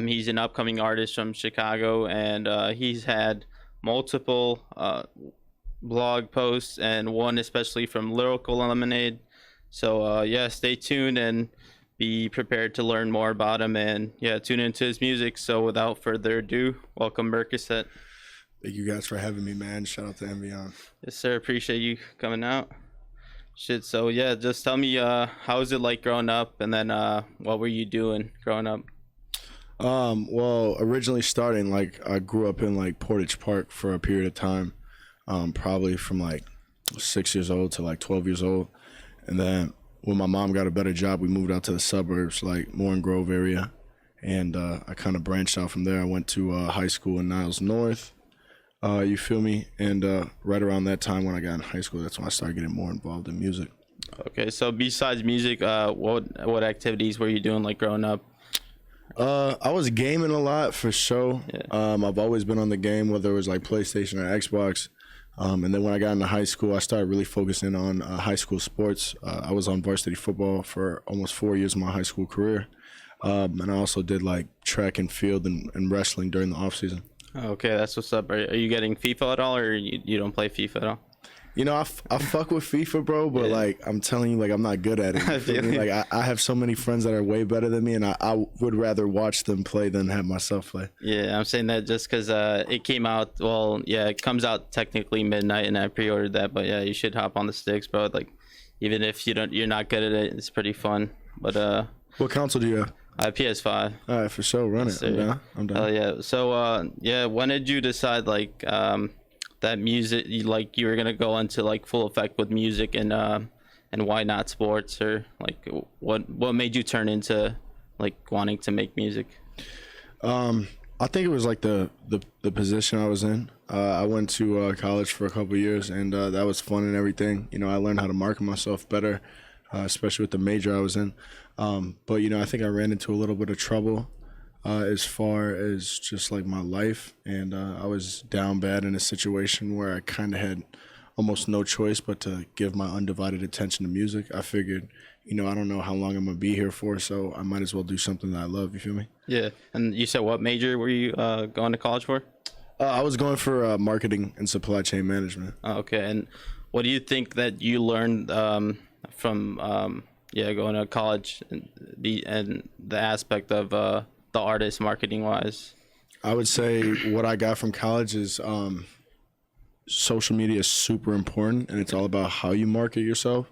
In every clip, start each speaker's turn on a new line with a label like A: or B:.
A: He's an upcoming artist from Chicago, and he's had multiple blog posts and one especially from Lyrical Lemonade. So yeah, stay tuned and be prepared to learn more about him, and yeah, tune into his music. So without further ado, welcome Mercocet.
B: Thank you guys for having me, man. Shout out to Envion.
A: Yes, sir. Appreciate you coming out. Shit. So yeah, just tell me, how was it like growing up, and then what were you doing growing up?
B: Well, originally starting, like, I grew up in like Portage Park for a period of time, probably from like 6 years old to like 12 years old. And then when my mom got a better job, we moved out to the suburbs, like Morgan Grove area. And I kind of branched out from there. I went to high school in Niles North. You feel me? And right around that time when I got in high school, that's when I started getting more involved in music.
A: Okay, so besides music, what activities were you doing like growing up?
B: I was gaming a lot for sure.
A: Yeah.
B: I've always been on the game, whether it was like PlayStation or Xbox. And then when I got into high school, I started really focusing on high school sports. I was on varsity football for almost 4 years of my high school career. And I also did like track and field and wrestling during the off season.
A: Okay, that's what's up. Are you getting FIFA at all, or you don't play FIFA at all?
B: You know, I fuck with FIFA, bro, but
A: Yeah.
B: like I'm telling you, like I'm not good at it. You feel me? Like I have so many friends that are way better than me, and I would rather watch them play than have myself play.
A: Yeah, I'm saying that just because it came out. Well, yeah, it comes out technically midnight, and I pre-ordered that. But yeah, you should hop on the sticks, bro. Like, even if you're not good at it, it's pretty fun. But
B: What console do you have?
A: I have PS5.
B: All right, for sure, run it. I'm down. I'm down.
A: Oh yeah. So yeah, when did you decide like that music, you were gonna go into like full effect with music, and why not sports, or like what made you turn into like wanting to make music?
B: I think it was like the position I was in. I went to college for a couple of years, and that was fun and everything. You know, I learned how to market myself better, especially with the major I was in. But you know, I think I ran into a little bit of trouble as far as just like my life, and I was down bad in a situation where I kind of had almost no choice but to give my undivided attention to music. I figured, you know, I don't know how long I'm gonna be here for, so I might as well do something that I love. You feel me?
A: Yeah. And you said what major were you going to college for?
B: I was going for marketing and supply chain management.
A: Oh, okay. And what do you think that you learned from yeah, going to college, and the aspect of the artist marketing wise?
B: I would say what I got from college is social media is super important, and it's all about how you market yourself.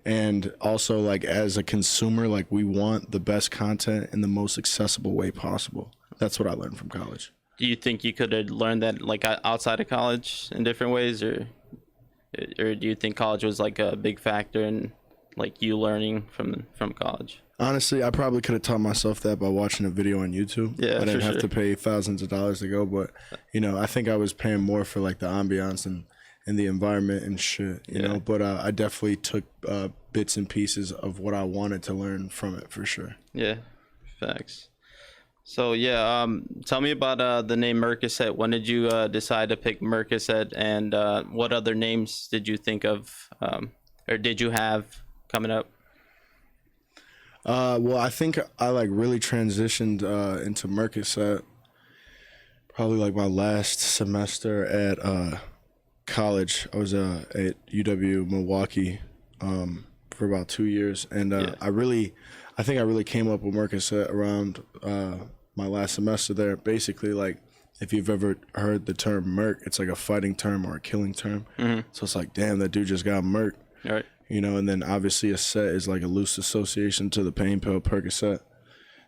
B: And also, like, as a consumer, like, we want the best content in the most accessible way possible. That's what I learned from college.
A: Do you think you could have learned that like outside of college in different ways, or do you think college was like a big factor in like you learning from college?
B: Honestly, I probably could have taught myself that by watching a video on YouTube.
A: Yeah,
B: I didn't
A: for
B: have
A: sure.
B: to pay thousands of dollars to go, but you know, I think I was paying more for like the ambiance and the environment and shit, you know. But I definitely took bits and pieces of what I wanted to learn from it for sure.
A: Yeah, facts. So yeah, tell me about the name Mercocet. When did you decide to pick Mercocet, and what other names did you think of, or did you have coming up?
B: Well, I think I like really transitioned into Merkuset probably like my last semester at college. I was at UW Milwaukee for about 2 years, and I think I really came up with Merkuset around my last semester there. Basically, like, if you've ever heard the term Merc, it's like a fighting term or a killing term.
A: Mm-hmm.
B: So it's like, damn, that dude just got murked.
A: All right.
B: You know, and then obviously a set is like a loose association to the pain pill Percocet.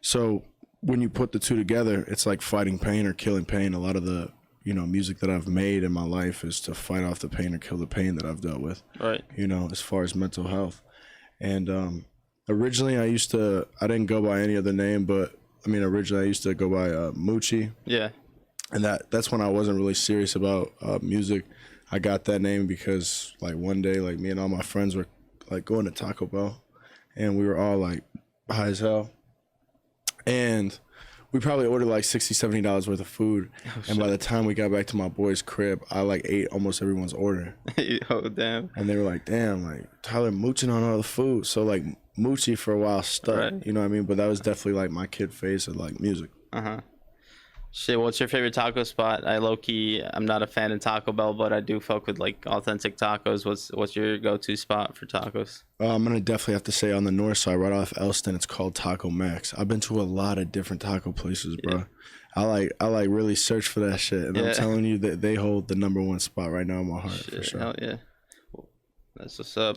B: So when you put the two together, it's like fighting pain or killing pain. A lot of the, you know, music that I've made in my life is to fight off the pain or kill the pain that I've dealt with.
A: Right.
B: You know, as far as mental health. And originally I didn't go by any other name, but I mean, originally I used to go by Moochie.
A: Yeah.
B: And that's when I wasn't really serious about music. I got that name because like one day, like, me and all my friends were like going to Taco Bell, and we were all like high as hell, and we probably ordered like $60, $70 worth of food. And by the time we got back to my boy's crib, I like ate almost everyone's order.
A: Oh damn.
B: And they were like, damn, like Tyler mooching on all the food. So like Moochie for a while stuck,
A: Right.
B: you know what I mean? But that was definitely like my kid phase of like music.
A: Uh-huh. Shit, what's your favorite taco spot? I low key, I'm not a fan of Taco Bell, but I do fuck with like authentic tacos. What's your go-to spot for tacos?
B: I'm gonna definitely have to say on the north side, right off Elston, it's called Taco Max. I've been to a lot of different taco places, bro.
A: Yeah.
B: I like really search for that shit, and
A: Yeah.
B: I'm telling you that they hold the number one spot right now in my heart for
A: Shit,
B: sure.
A: hell yeah. That's what's up.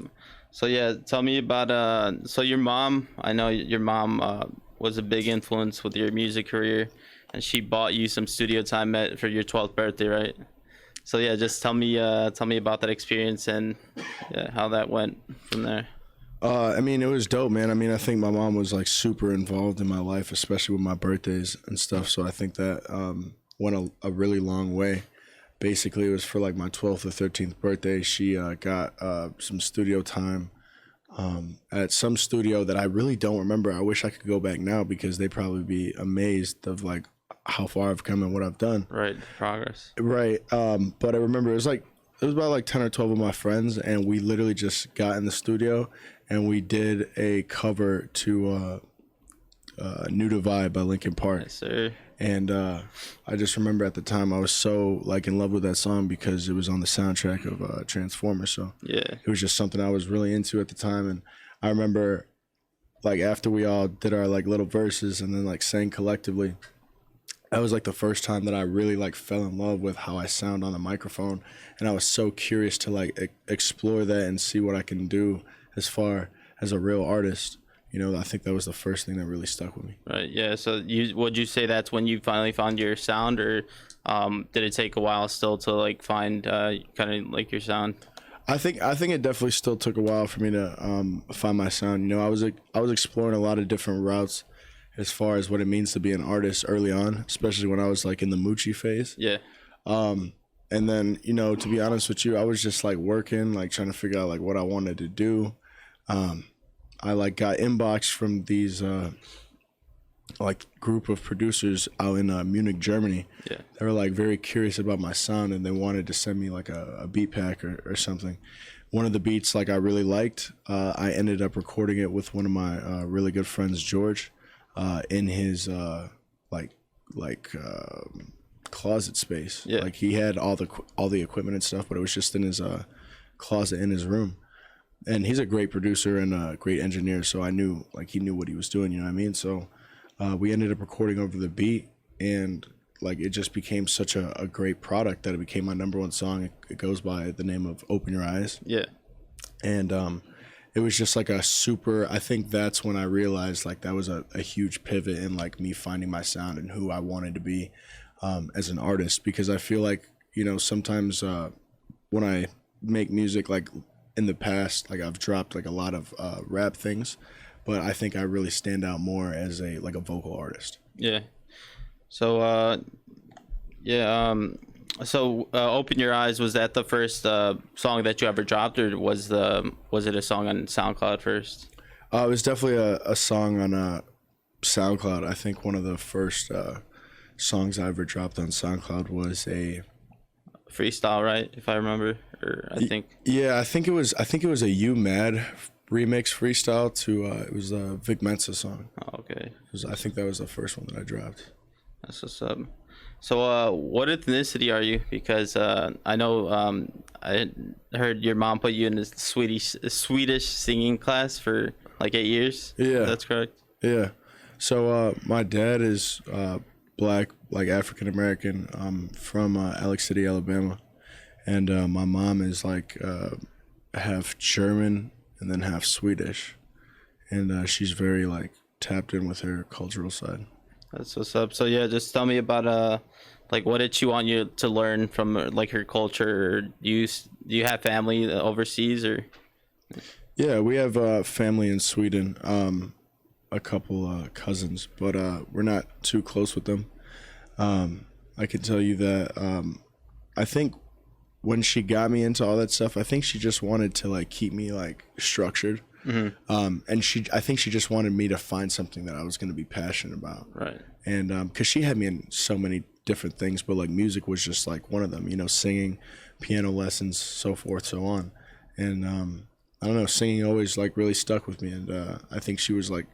A: So yeah, tell me about so your mom, I know your mom was a big influence with your music career, and she bought you some studio time for your 12th birthday, right? So yeah, just tell me about that experience and yeah, how that went from there.
B: I mean, it was dope, man. I mean, I think my mom was like super involved in my life, especially with my birthdays and stuff. So I think that went a really long way. Basically, it was for like my 12th or 13th birthday. She got some studio time at some studio that I really don't remember. I wish I could go back now because they'd probably be amazed of like how far I've come and what I've done.
A: Right, progress.
B: Right. But I remember it was about like 10 or 12 of my friends, and we literally just got in the studio and we did a cover to New Divide by Linkin Park.
A: Yes, sir.
B: And I just remember at the time I was so like in love with that song because it was on the soundtrack of Transformers. So
A: Yeah.
B: it was just something I was really into at the time. And I remember like after we all did our like little verses and then like sang collectively, that was like the first time that I really like fell in love with how I sound on the microphone, and I was so curious to like explore that and see what I can do as far as a real artist. You know, I think that was the first thing that really stuck with me.
A: Right. Yeah. So would you say that's when you finally found your sound, or did it take a while still to like find kind of like your sound?
B: I think it definitely still took a while for me to find my sound. You know, I was exploring a lot of different routes as far as what it means to be an artist early on, especially when I was like in the Moochie phase.
A: Yeah.
B: And then, you know, to be honest with you, I was just like working, like trying to figure out like what I wanted to do. I like got inboxed from these like group of producers out in Munich, Germany.
A: Yeah.
B: They were like very curious about my sound, and they wanted to send me like a beat pack or something. One of the beats like I really liked, I ended up recording it with one of my really good friends, George, in his closet space.
A: Yeah.
B: Like he had all the equipment and stuff, but it was just in his closet in his room. And he's a great producer and a great engineer, so I knew like he knew what he was doing. You know what I mean? So we ended up recording over the beat, and like it just became such a great product that it became my number one song. It goes by the name of "Open Your Eyes."
A: Yeah.
B: And it was just like a super. I think that's when I realized like that was a huge pivot in like me finding my sound and who I wanted to be as an artist, because I feel like, you know, sometimes when I make music, like in the past, like I've dropped like a lot of rap things, but I think I really stand out more as a vocal artist.
A: Yeah. So Open Your Eyes, was that the first song that you ever dropped, or was it a song on SoundCloud first?
B: It was definitely a song on SoundCloud. I think one of the first songs I ever dropped on SoundCloud was a
A: Freestyle, right? If I remember, or I think.
B: Yeah, I think it was a You Mad remix freestyle to it was a Vic Mensa song.
A: Oh, okay.
B: I think that was the first one that I dropped.
A: That's what's up. So, what ethnicity are you? Because I know I heard your mom put you in a Swedish singing class for like 8 years.
B: Yeah,
A: That's correct.
B: Yeah. So my dad is black, like African American. From Alex City, Alabama, and my mom is like half German and then half Swedish, and she's very like tapped in with her cultural side.
A: That's what's up. So yeah, just tell me about like what did she want you to learn from like her culture? Or do you have family overseas or?
B: Yeah, we have family in Sweden, a couple cousins, but we're not too close with them. I can tell you that I think when she got me into all that stuff, I think she just wanted to like keep me like structured. Mm-hmm. And I think she just wanted me to find something that I was going to be passionate about.
A: Right.
B: And because she had me in so many different things, but like music was just like one of them, you know, singing, piano lessons, so forth, so on. And I don't know, singing always like really stuck with me. And I think she was like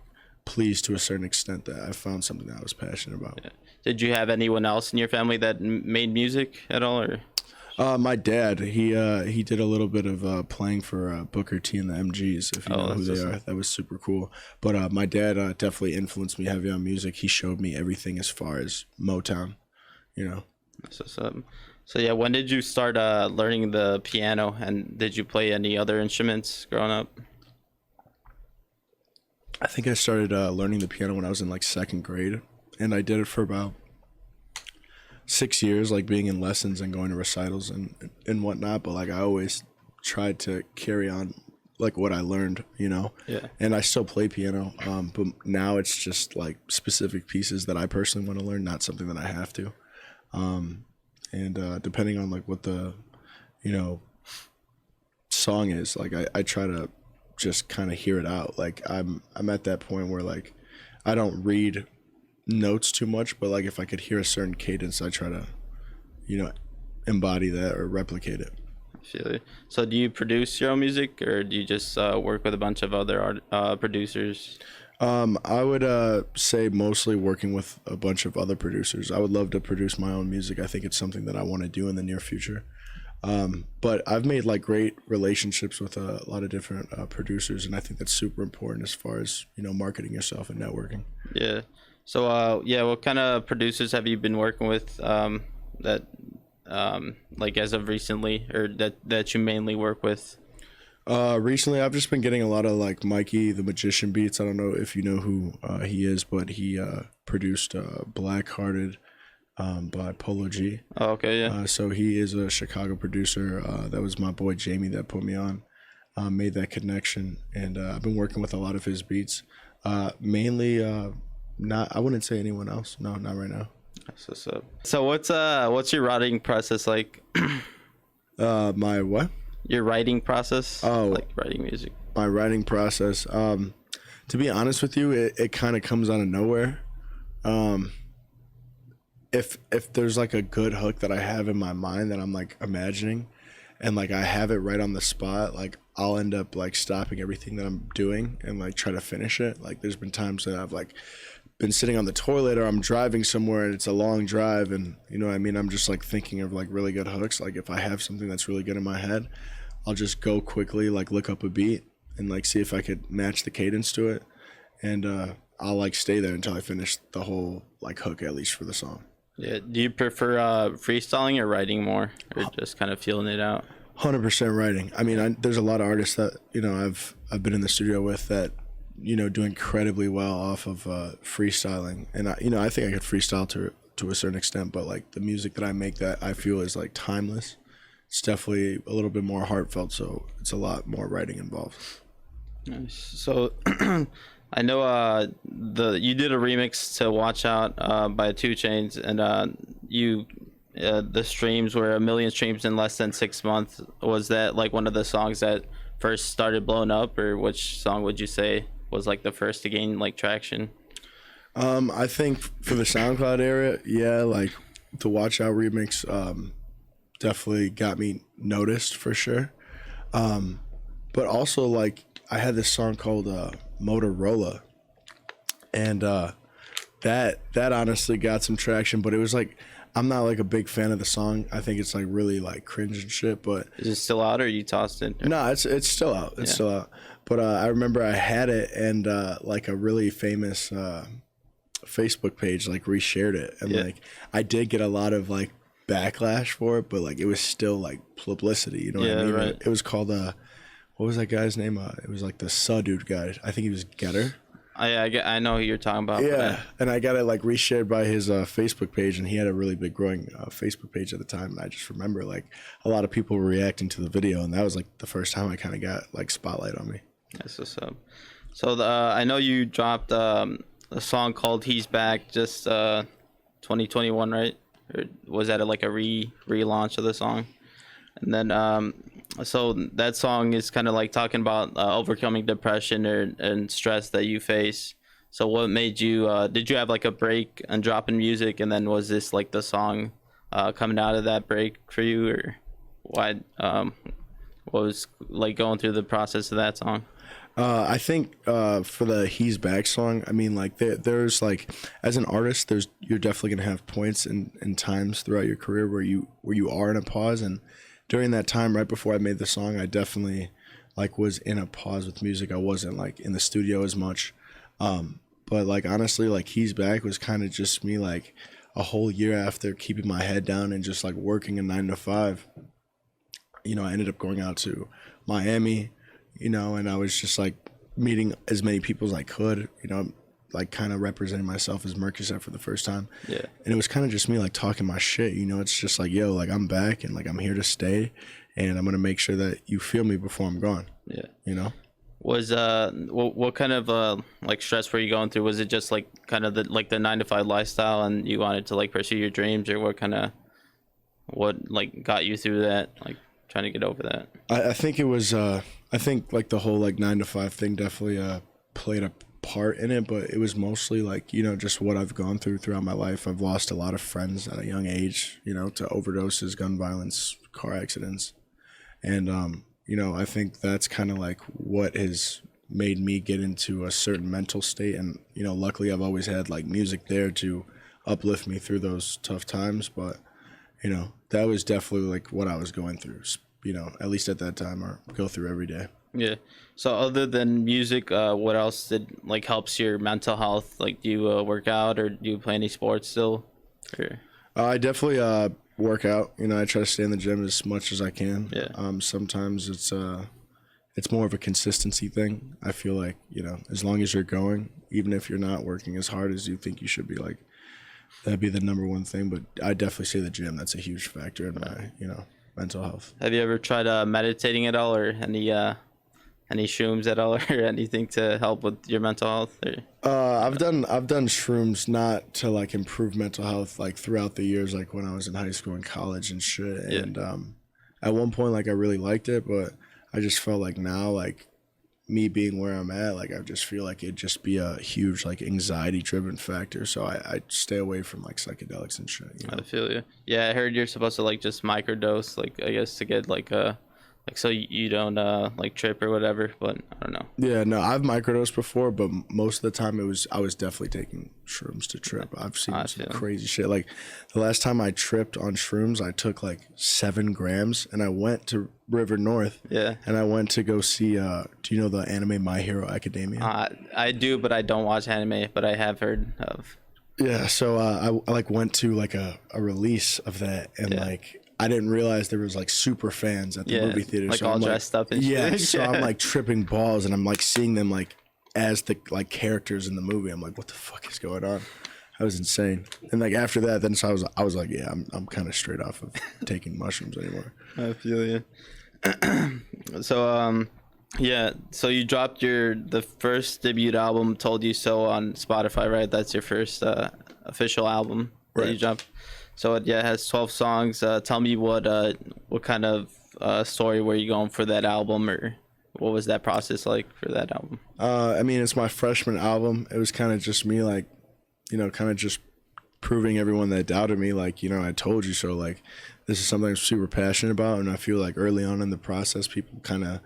B: pleased to a certain extent that I found something that I was passionate about.
A: Yeah. Did you have anyone else in your family that made music at all, or?
B: My dad, he did a little bit of playing for Booker T and the MGs, if you know who they are. That was super cool. But my dad definitely influenced me heavy on music. He showed me everything as far as Motown, you know.
A: So yeah, when did you start learning the piano, and did you play any other instruments growing up?
B: I think I started learning the piano when I was in like second grade, and I did it for about 6 years, like being in lessons and going to recitals and whatnot. But like I always tried to carry on like what I learned, you know.
A: Yeah.
B: And I still play piano, but now it's just like specific pieces that I personally want to learn, not something that I have to. And depending on like what the, you know, song is, like I try to just kind of hear it out. Like I'm at that point where like I don't read notes too much, but like if I could hear a certain cadence, I try to, you know, embody that or replicate it.
A: I feel you. So do you produce your own music, or do you just work with a bunch of other producers?
B: I would say mostly working with a bunch of other producers. I would love to produce my own music. I think it's something that I want to do in the near future. But I've made like great relationships with a lot of different producers, and I think that's super important as far as, you know, marketing yourself and networking.
A: Yeah. So yeah, what kind of producers have you been working with that like as of recently, or that you mainly work with?
B: Recently I've just been getting a lot of like Mikey the Magician beats. I don't know if you know who he is, but he produced Black Hearted by Polo G.
A: Oh, okay, yeah.
B: So he is a Chicago producer. That was my boy Jamie that put me on, made that connection, and I've been working with a lot of his beats. Mainly, not, I wouldn't say anyone else. No, not right now.
A: That's what's up. So what's your writing process like?
B: My what?
A: Your writing process?
B: Oh,
A: like writing music.
B: My writing process. To be honest with you, it kind of comes out of nowhere. If there's like a good hook that I have in my mind that I'm like imagining, and like I have it right on the spot, like I'll end up like stopping everything that I'm doing and like try to finish it. Like there's been times that I've like been sitting on the toilet, or I'm driving somewhere and it's a long drive, and you know what I mean, I'm just like thinking of like really good hooks. Like if I have something that's really good in my head, I'll just go quickly, like look up a beat and like see if I could match the cadence to it, and I'll like stay there until I finish the whole like hook, at least for the song.
A: Yeah. Do you prefer freestyling or writing more, or just kind of feeling it out?
B: 100% writing. I mean, there's a lot of artists that, you know, I've been in the studio with that, you know, do incredibly well off of freestyling, and I think I could freestyle to a certain extent, but like the music that I make that I feel is like timeless, it's definitely a little bit more heartfelt, so it's a lot more writing involved.
A: Nice. So I know you did a remix to Watch Out by 2 Chainz, and you the streams were 1 million streams in less than 6 months. Was that like one of the songs that first started blowing up, or which song would you say was like the first to gain like traction?
B: I think for the SoundCloud era, yeah, like the Watch Out remix definitely got me noticed for sure. But also like I had this song called Motorola, and that honestly got some traction, but it was like, I'm not like a big fan of the song. I think it's like really like cringe and shit, but
A: is it still out, or you tossed it? Or?
B: No, it's still out. It's still out. But I remember I had it, and like a really famous Facebook page like reshared it, and like I did get a lot of like backlash for it, but like it was still like publicity, you know what I mean?
A: Right.
B: It was called what was that guy's name? It was like the Dude guy. I think he was Getter.
A: I know who you're talking about.
B: Yeah, and I got it like reshared by his Facebook page, and he had a really big growing Facebook page at the time. And I just remember like a lot of people were reacting to the video, and that was like the first time I kind of got like spotlight on me.
A: That's what's up. So I know you dropped a song called "He's Back" just 2021, right? Or was that like a relaunch of the song? And then so that song is kind of like talking about overcoming depression and stress that you face. So what made you did you have like a break and dropping music, and then was this like the song coming out of that break for you, or what was like going through the process of that song?
B: I think for the "He's Back" song, I mean, like there's like, as an artist, you're definitely gonna have points and times throughout your career where you are in a pause, and during that time, right before I made the song, I definitely like was in a pause with music. I wasn't like in the studio as much, but like honestly, like "He's Back" was kind of just me like a whole year after keeping my head down and just like working a 9 to 5. I ended up going out to Miami, and I was just like meeting as many people as I could, like kind of representing myself as Mercocet for the first time.
A: Yeah.
B: And it was kind of just me like talking my shit, it's just like, yo, like I'm back and like I'm here to stay and I'm going to make sure that you feel me before I'm gone.
A: Yeah. Was what kind of like stress were you going through? Was it just like kind of the 9 to 5 lifestyle and you wanted to like pursue your dreams, or what like got you through that, like trying to get over that?
B: I think it was I think like the whole like 9 to 5 thing definitely played a part in it, but it was mostly like, just what I've gone throughout my life. I've lost a lot of friends at a young age, to overdoses, gun violence, car accidents. And I think that's kind of like what has made me get into a certain mental state. And luckily I've always had like music there to uplift me through those tough times. But that was definitely like what I was going through, at least at that time, or go through every day.
A: Yeah. So other than music, what else did like helps your mental health? Like, do you work out or do you play any sports still? Or...
B: I definitely work out. I try to stay in the gym as much as I can.
A: Yeah.
B: Sometimes it's more of a consistency thing. I feel like, as long as you're going, even if you're not working as hard as you think you should be, like that'd be the number one thing. But I definitely say the gym. That's a huge factor in my, mental health.
A: Have you ever tried meditating at all, or any shrooms at all, or anything to help with your mental health? Or...
B: I've done shrooms, not to like improve mental health, like throughout the years, like when I was in high school and college and shit.
A: Yeah.
B: And at one point, like I really liked it, but I just felt like now, like me being where I'm at, like I just feel like it'd just be a huge like anxiety driven factor. So I stay away from like psychedelics and shit.
A: I feel you. Yeah, I heard you're supposed to like just microdose, like I guess to get like so you don't like trip or whatever, but I don't know.
B: Yeah, no, I've microdosed before, but most of the time I was definitely taking shrooms to trip. I've seen some crazy shit. Like the last time I tripped on shrooms, I took like 7 grams and I went to River North.
A: Yeah.
B: And I went to go see do you know the anime My Hero Academia?
A: I do, but I don't watch anime, but I have heard of.
B: Yeah, so I like went to like a release of that, and like I didn't realize there was like super fans at the movie theater.
A: Like
B: so
A: all
B: I'm
A: dressed up and
B: yeah,
A: shit.
B: so I'm like tripping balls, and I'm like seeing them like as the like characters in the movie. I'm like, what the fuck is going on? I was insane. And like after that, then so I was like, yeah, I'm kind of straight off of taking mushrooms anymore.
A: I feel you. So yeah, so you dropped the first debut album, Told You So, on Spotify, right? That's your first official album that you dropped. So it has 12 songs. Tell me what kind of story were you going for that album, or what was that process like for that album?
B: I mean, it's my freshman album. It was kind of just me, like, kind of just proving everyone that doubted me, like, I told you so. Like, this is something I'm super passionate about, and I feel like early on in the process, people kind of,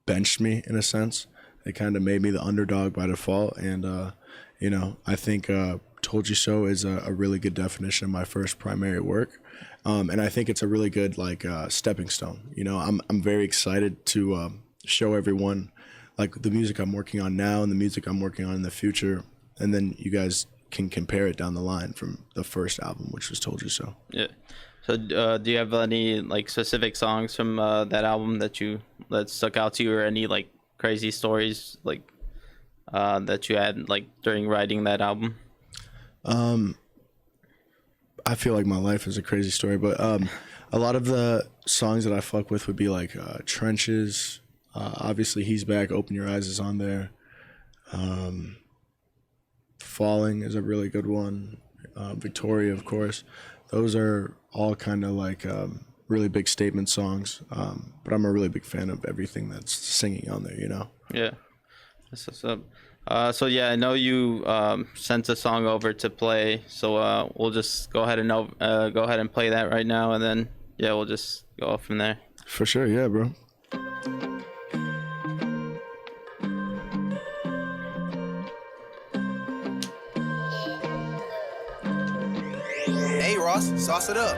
B: benched me in a sense. They kind of made me the underdog by default, and I think Told You So is a really good definition of my first primary work, and I think it's a really good like stepping stone. I'm very excited to show everyone like the music I'm working on now and the music I'm working on in the future, and then you guys can compare it down the line from the first album, which was Told You So.
A: Yeah. So do you have any like specific songs from that album that stuck out to you, or any like crazy stories like that you had like during writing that album?
B: I feel like my life is a crazy story, but a lot of the songs that I fuck with would be like Trenches, obviously He's Back, Open Your Eyes is on there. Falling is a really good one. Victoria, of course. Those are all kind of like really big statement songs, but I'm a really big fan of everything that's singing on there,
A: Yeah, that's what's up. So yeah, I know you sent a song over to play, so we'll just go ahead and play that right now, and then we'll just go off from there.
B: For sure, yeah, bro.
C: Ross, sauce it up.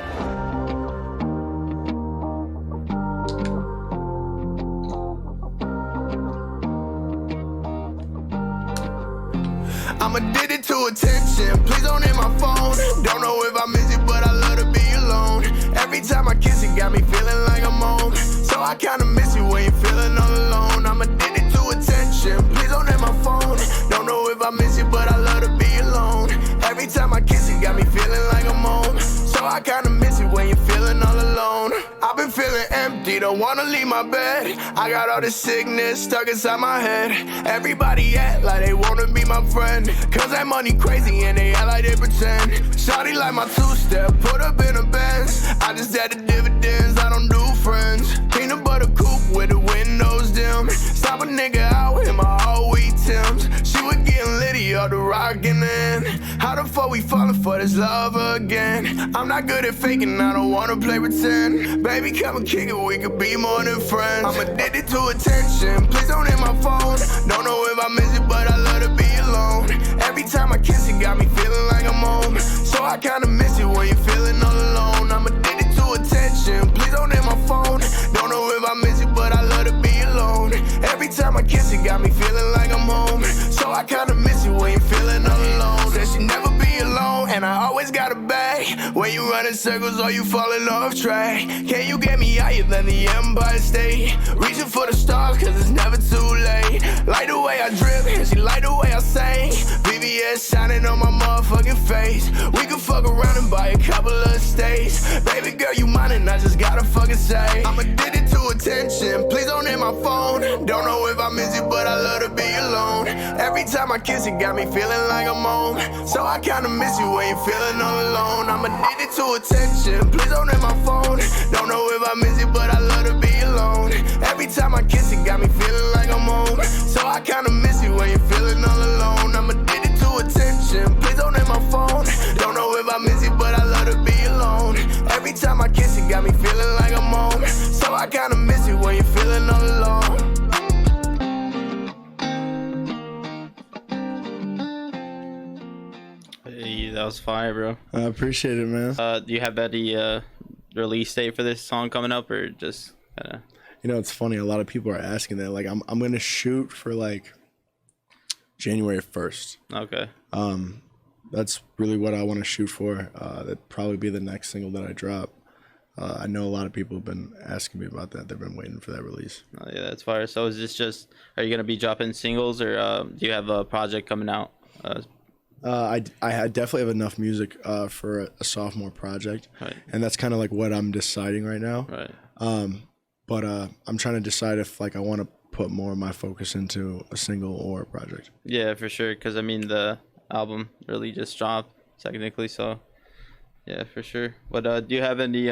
C: I'm addicted to attention. Please don't hit my phone. Don't know if I miss it, but I love to be alone. Every time I kiss it, got me feeling like I'm home. So I kinda miss you when you're feeling all alone. I'm addicted to attention. Please don't hit my phone. Don't know if I miss it, but I love to be alone. Every time I kiss it, got me feeling like I'm home. So I kinda miss it when you're feeling all alone. I've been feeling empty, don't wanna leave my bed. I got all this sickness stuck inside my head. Everybody act like they wanna be my friend, cause that money crazy and they act like they pretend. Shawty like my two-step, put up in a Benz. I just had the dividends, I don't do friends. Peanut butter coupe with the windows dim. Stop a nigga out in my all-wheat Timbs. She was getting litty off the rock in the end. How the fuck we falling for this love again? I'm not good at faking, I don't wanna play pretend. Baby, come and kick it, we could be more than friends. I'm addicted to attention, please don't hit my phone. Don't know if I miss it, but I love to be alone. Every time I kiss it, got me feeling like I'm home. So I kinda miss it when you're feeling all alone. I'm addicted to attention, please don't hit my phone. Don't know if I miss it, but I love to be alone. Every time I kiss it, got me feeling like I'm home. So I kinda miss it when you're feeling all alone. Said she never be alone, and I always got a bag. When you run in circles or you falling off track, can you get me higher than the Empire State? Reaching for the stars, cause it's never too late. Like the way I drip, and she like the way I sing. VVS shining on my motherfucking face. We can fuck around and buy a couple of states. Baby girl, you mine and I just gotta fucking say, I'm addicted to attention, please don't hit my phone. Don't know if I miss it, but I love to be alone. Every time I kiss it, got me feeling like I'm home. So I kinda miss you when you're feeling all alone. I'm addicted to attention, please don't hit my phone. Don't know if I miss it, but I love to be alone. Every time I kiss it, got me feeling like I'm home. So I kinda miss you when you're feeling all alone. I'm addicted to attention, please don't hit my phone. Don't know if I miss it, but I love to be alone. Every time I kiss it, got me feeling like I'm home. So I kinda miss it when you're feeling all alone.
A: Hey, that was fire, bro.
B: I appreciate it, man.
A: Do you have any release date for this song coming up, or just kind of?
B: You know, it's funny. A lot of people are asking that. Like, I'm gonna shoot for like January 1st.
A: Okay.
B: That's really what I want to shoot for. That'd probably be the next single that I drop. I know a lot of people have been asking me about that. They've been waiting for that release.
A: Oh, yeah, that's fire. So is this just? Are you gonna be dropping singles, or do you have a project coming out?
B: I definitely have enough music for a sophomore project,
A: Right.
B: and that's kind of like what I'm deciding right now.
A: Right.
B: But I'm trying to decide if like I want to put more of my focus into a single or a project.
A: Yeah, for sure. Because I mean, the album really just dropped technically, so yeah, for sure. But do you have any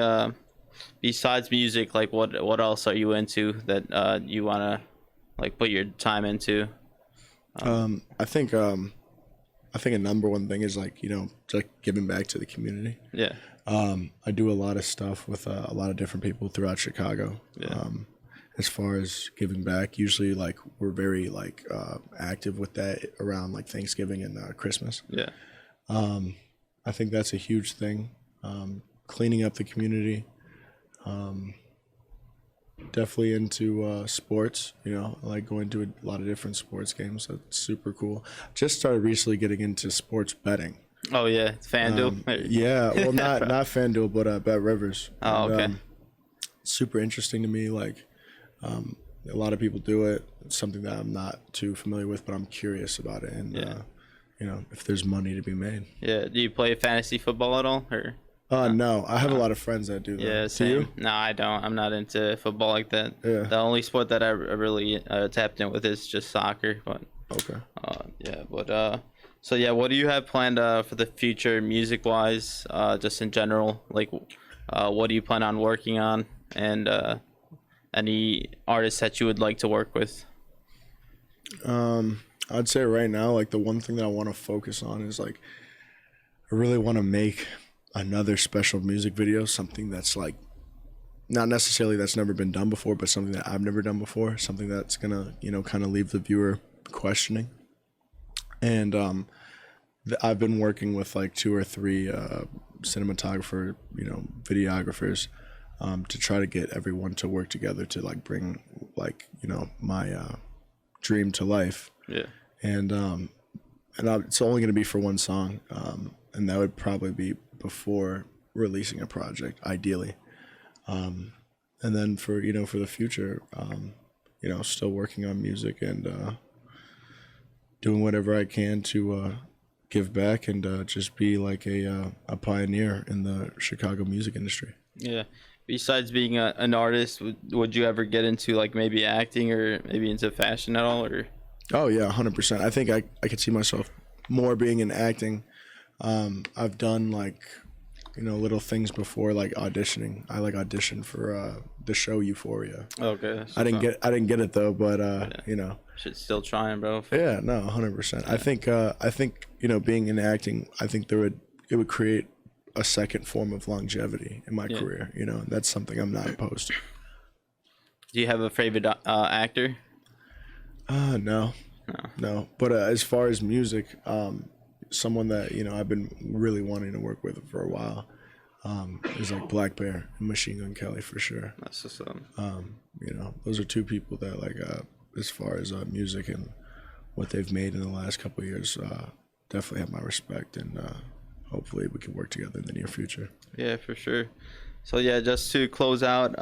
A: besides music? Like, what else are you into that you wanna like put your time into?
B: I think a number one thing is like, you know, like giving back to the community.
A: Yeah.
B: I do a lot of stuff with a lot of different people throughout Chicago.
A: Yeah.
B: As far as giving back, usually like we're very like active with that around like Thanksgiving and Christmas.
A: Yeah.
B: I think that's a huge thing. Cleaning up the community. Definitely into sports, you know, I like going to a lot of different sports games. That's super cool. Just started recently getting into sports betting.
A: Oh yeah, FanDuel.
B: Yeah, well, not FanDuel, but Bet Rivers.
A: Oh,
B: And,
A: okay.
B: Super interesting to me. Like, a lot of people do it. It's something that I'm not too familiar with, but I'm curious about it. And,
A: Yeah.
B: you know, if there's money to be made.
A: Yeah. Do you play fantasy football at all, or?
B: No, I have a lot of friends that do that.
A: Yeah,
B: Do
A: same.
B: you?
A: No, I don't. I'm not into football like that.
B: Yeah.
A: The only sport that I really tapped in with is just soccer. But
B: Okay.
A: yeah, but so yeah, what do you have planned for the future, music wise, just in general? Like, what do you plan on working on, and any artists that you would like to work with?
B: I'd say right now, like the one thing that I want to focus on is like, I really want to make another special music video, something that's like, not necessarily that's never been done before, but something that I've never done before, something that's gonna, you know, kind of leave the viewer questioning. And I've been working with like 2 or 3 cinematographer, videographers, to try to get everyone to work together to like bring like my dream to life.
A: Yeah.
B: And it's only going to be for one song, and that would probably be before releasing a project, ideally. And then for the future, still working on music and doing whatever I can to give back and just be like a pioneer in the Chicago music industry.
A: Yeah. Besides being an artist, would you ever get into like maybe acting or maybe into fashion at all? Or
B: Oh yeah, 100%. I think I could see myself more being in acting. I've done like little things before, like auditioning. I like auditioned for the show Euphoria.
A: okay,
B: I didn't get it though, but
A: Shit, still trying, bro.
B: yeah, no, 100%. I think being in acting, I think it would create a second form of longevity in my career. And that's something I'm not opposed to.
A: Do you have a favorite actor?
B: No. But as far as music, someone that I've been really wanting to work with for a while is like Black Bear and Machine Gun Kelly for sure.
A: That's just
B: Those are two people that like as far as music and what they've made in the last couple of years, definitely have my respect, and hopefully we can work together in the near future.
A: Yeah, for sure. So yeah, just to close out,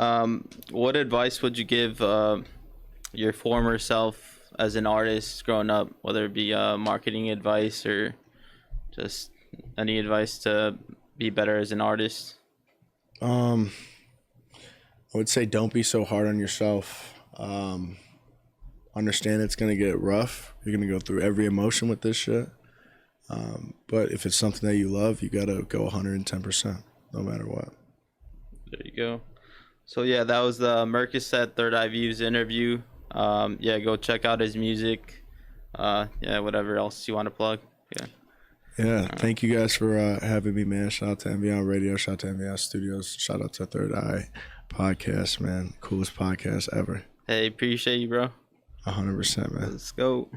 A: what advice would you give your former self as an artist growing up, whether it be marketing advice or just any advice to be better as an artist?
B: I would say don't be so hard on yourself. Understand it's going to get rough. You're going to go through every emotion with this shit. But if it's something that you love, you got to go 110%, no matter what.
A: There you go. So yeah, that was the Mercocet Third Eye Views interview. Go check out his music. Whatever else you want to plug.
B: Yeah, thank you guys for having me, man. Shout out to MVI Radio, shout out to MVI Studios, shout out to Third Eye Podcast, man. Coolest podcast ever.
A: Hey, appreciate you, bro.
B: 100%, man.
A: Let's go.